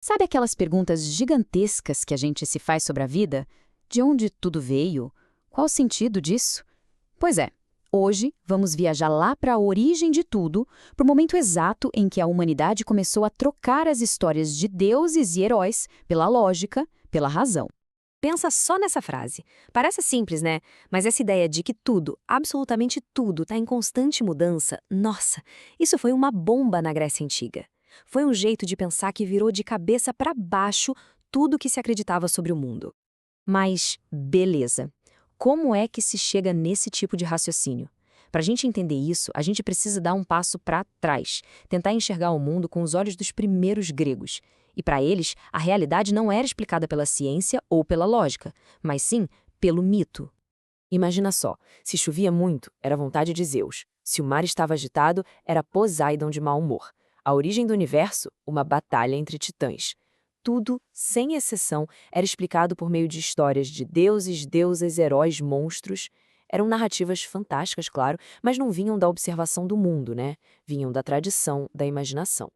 Sabe aquelas perguntas gigantescas que a gente se faz sobre a vida? De onde tudo veio? Qual o sentido disso? Pois é, hoje vamos viajar lá para a origem de tudo, para o momento exato em que a humanidade começou a trocar as histórias de deuses e heróis pela lógica, pela razão. Pensa só nessa frase. Parece simples, né? Mas essa ideia de que tudo, absolutamente tudo, está em constante mudança, nossa, isso foi uma bomba na Grécia Antiga. Foi um jeito de pensar que virou de cabeça para baixo tudo que se acreditava sobre o mundo. Mas, beleza. Como é que se chega nesse tipo de raciocínio? Para a gente entender isso, a gente precisa dar um passo para trás, tentar enxergar o mundo com os olhos dos primeiros gregos. E para eles, a realidade não era explicada pela ciência ou pela lógica, mas sim pelo mito. Imagina só, se chovia muito, era vontade de Zeus. Se o mar estava agitado, era Poseidon de mau humor. A origem do universo, uma batalha entre titãs. Tudo, sem exceção, era explicado por meio de histórias de deuses, deusas, heróis, monstros. Eram narrativas fantásticas, claro, mas não vinham da observação do mundo, né? Vinham da tradição, da imaginação.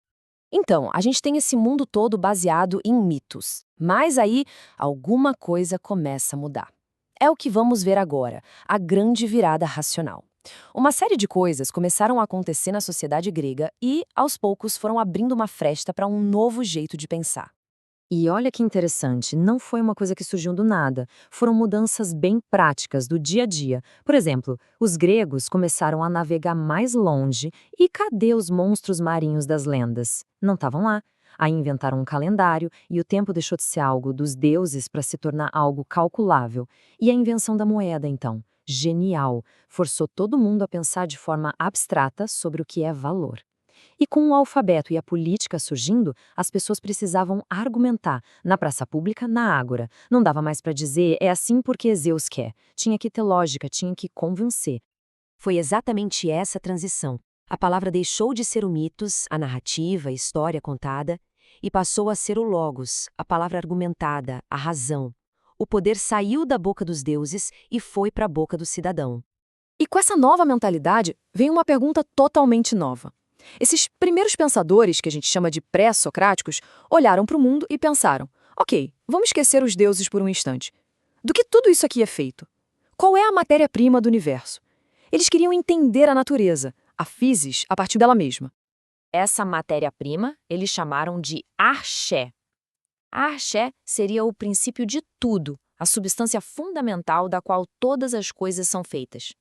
Então, a gente tem esse mundo todo baseado em mitos. Mas aí, alguma coisa começa a mudar. É o que vamos ver agora, a grande virada racional. Uma série de coisas começaram a acontecer na sociedade grega e, aos poucos, foram abrindo uma fresta para um novo jeito de pensar. E olha que interessante, não foi uma coisa que surgiu do nada. Foram mudanças bem práticas do dia a dia. Por exemplo, os gregos começaram a navegar mais longe e cadê os monstros marinhos das lendas? Não estavam lá. Aí inventaram um calendário e o tempo deixou de ser algo dos deuses para se tornar algo calculável. E a invenção da moeda, então? Genial! Forçou todo mundo a pensar de forma abstrata sobre o que é valor. E com o alfabeto e a política surgindo, as pessoas precisavam argumentar, na praça pública, na ágora. Não dava mais para dizer, é assim porque Zeus quer. Tinha que ter lógica, tinha que convencer. Foi exatamente essa transição. A palavra deixou de ser o mitos, a narrativa, a história contada, e passou a ser o logos, a palavra argumentada, a razão. O poder saiu da boca dos deuses e foi para a boca do cidadão. E com essa nova mentalidade, vem uma pergunta totalmente nova. Esses primeiros pensadores, que a gente chama de pré-socráticos, olharam para o mundo e pensaram: ok, vamos esquecer os deuses por um instante. Do que tudo isso aqui é feito? Qual é a matéria-prima do universo? Eles queriam entender a natureza, a physis, a partir dela mesma. Essa matéria-prima eles chamaram de arché. A arché seria o princípio de tudo, a substância fundamental da qual todas as coisas são feitas.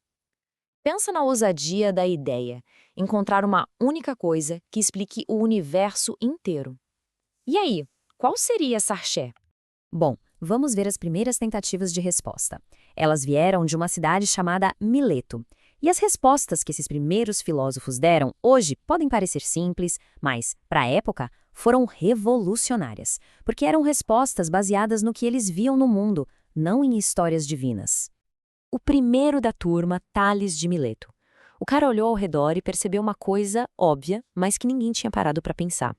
Pensa na ousadia da ideia, encontrar uma única coisa que explique o universo inteiro. E aí, qual seria essa arché? Bom, vamos ver as primeiras tentativas de resposta. Elas vieram de uma cidade chamada Mileto. E as respostas que esses primeiros filósofos deram hoje podem parecer simples, mas, para a época, foram revolucionárias, porque eram respostas baseadas no que eles viam no mundo, não em histórias divinas. O primeiro da turma, Tales de Mileto. O cara olhou ao redor e percebeu uma coisa óbvia, mas que ninguém tinha parado para pensar.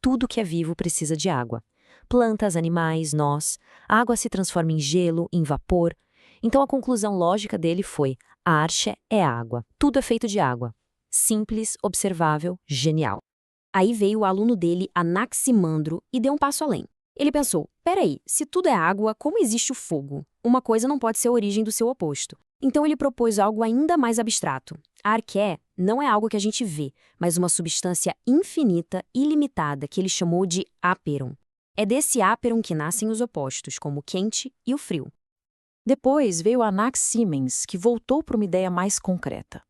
Tudo que é vivo precisa de água. Plantas, animais, nós. A água se transforma em gelo, em vapor. Então a conclusão lógica dele foi: a arche é água. Tudo é feito de água. Simples, observável, genial. Aí veio o aluno dele, Anaximandro, e deu um passo além. Ele pensou: peraí, se tudo é água, como existe o fogo? Uma coisa não pode ser a origem do seu oposto. Então ele propôs algo ainda mais abstrato. A arqué não é algo que a gente vê, mas uma substância infinita, ilimitada, que ele chamou de áperon. É desse áperon que nascem os opostos, como o quente e o frio. Depois veio Anaxímenes, que voltou para uma ideia mais concreta.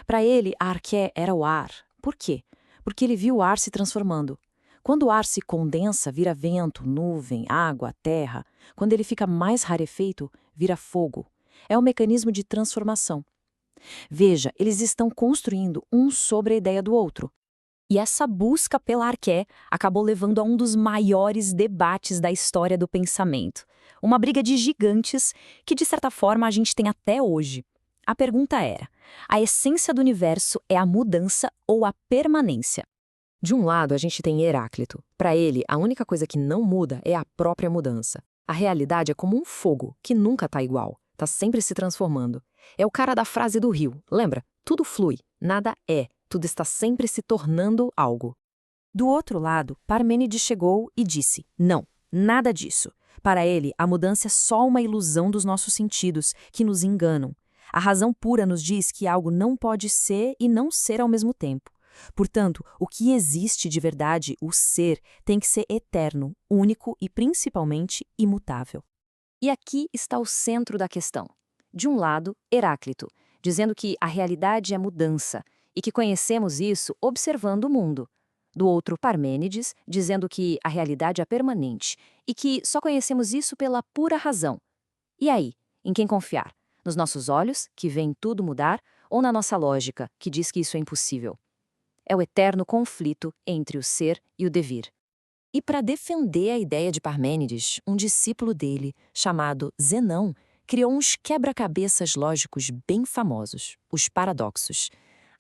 Para ele, a arqué era o ar. Por quê? Porque ele viu o ar se transformando. Quando o ar se condensa, vira vento, nuvem, água, terra. Quando ele fica mais rarefeito, vira fogo. É um mecanismo de transformação. Veja, eles estão construindo um sobre a ideia do outro. E essa busca pela arqué acabou levando a um dos maiores debates da história do pensamento. Uma briga de gigantes que, de certa forma, a gente tem até hoje. A pergunta era: a essência do universo é a mudança ou a permanência? De um lado, a gente tem Heráclito. Para ele, a única coisa que não muda é a própria mudança. A realidade é como um fogo, que nunca está igual, está sempre se transformando. É o cara da frase do rio, lembra? Tudo flui, nada é, tudo está sempre se tornando algo. Do outro lado, Parmênides chegou e disse: não, nada disso. Para ele, a mudança é só uma ilusão dos nossos sentidos, que nos enganam. A razão pura nos diz que algo não pode ser e não ser ao mesmo tempo. Portanto, o que existe de verdade, o ser, tem que ser eterno, único e principalmente imutável. E aqui está o centro da questão. De um lado, Heráclito, dizendo que a realidade é mudança e que conhecemos isso observando o mundo. Do outro, Parmênides, dizendo que a realidade é permanente e que só conhecemos isso pela pura razão. E aí, em quem confiar? Nos nossos olhos, que veem tudo mudar, ou na nossa lógica, que diz que isso é impossível? É o eterno conflito entre o ser e o devir. E para defender a ideia de Parmênides, um discípulo dele, chamado Zenão, criou uns quebra-cabeças lógicos bem famosos, os paradoxos.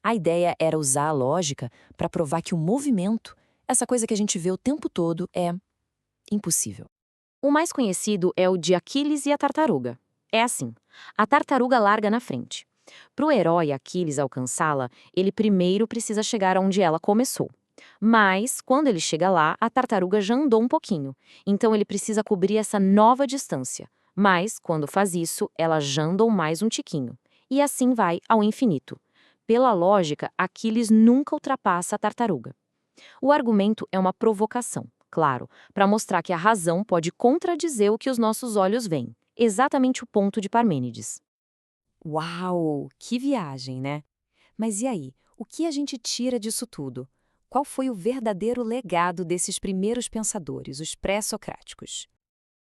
A ideia era usar a lógica para provar que o movimento, essa coisa que a gente vê o tempo todo, é impossível. O mais conhecido é o de Aquiles e a tartaruga. É assim, a tartaruga larga na frente. Para o herói Aquiles alcançá-la, ele primeiro precisa chegar onde ela começou. Mas, quando ele chega lá, a tartaruga já andou um pouquinho, então ele precisa cobrir essa nova distância. Mas, quando faz isso, ela já andou mais um tiquinho. E assim vai ao infinito. Pela lógica, Aquiles nunca ultrapassa a tartaruga. O argumento é uma provocação, claro, para mostrar que a razão pode contradizer o que os nossos olhos veem. Exatamente o ponto de Parmênides. Uau, que viagem, né? Mas e aí, o que a gente tira disso tudo? Qual foi o verdadeiro legado desses primeiros pensadores, os pré-socráticos?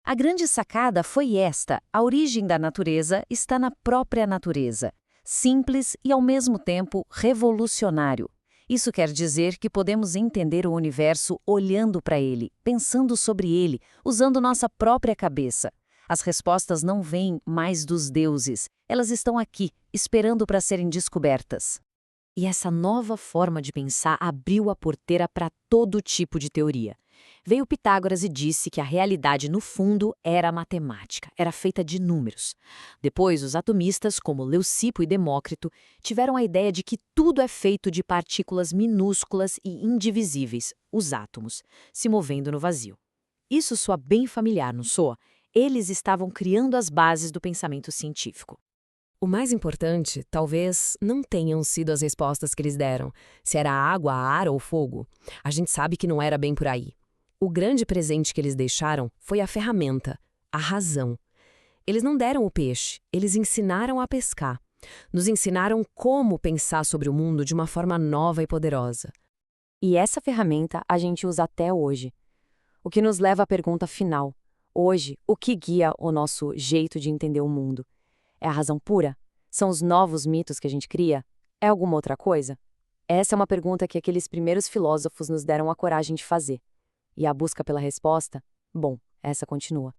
A grande sacada foi esta: a origem da natureza está na própria natureza. Simples e, ao mesmo tempo, revolucionário. Isso quer dizer que podemos entender o universo olhando para ele, pensando sobre ele, usando nossa própria cabeça. As respostas não vêm mais dos deuses, elas estão aqui, esperando para serem descobertas. E essa nova forma de pensar abriu a porteira para todo tipo de teoria. Veio Pitágoras e disse que a realidade, no fundo, era matemática, era feita de números. Depois, os atomistas, como Leucipo e Demócrito, tiveram a ideia de que tudo é feito de partículas minúsculas e indivisíveis, os átomos, se movendo no vazio. Isso soa bem familiar, não soa? Eles estavam criando as bases do pensamento científico. O mais importante, talvez, não tenham sido as respostas que eles deram, se era água, ar ou fogo. A gente sabe que não era bem por aí. O grande presente que eles deixaram foi a ferramenta, a razão. Eles não deram o peixe, eles ensinaram a pescar. Nos ensinaram como pensar sobre o mundo de uma forma nova e poderosa. E essa ferramenta a gente usa até hoje. O que nos leva à pergunta final. Hoje, o que guia o nosso jeito de entender o mundo? É a razão pura? São os novos mitos que a gente cria? É alguma outra coisa? Essa é uma pergunta que aqueles primeiros filósofos nos deram a coragem de fazer. E a busca pela resposta? Bom, essa continua.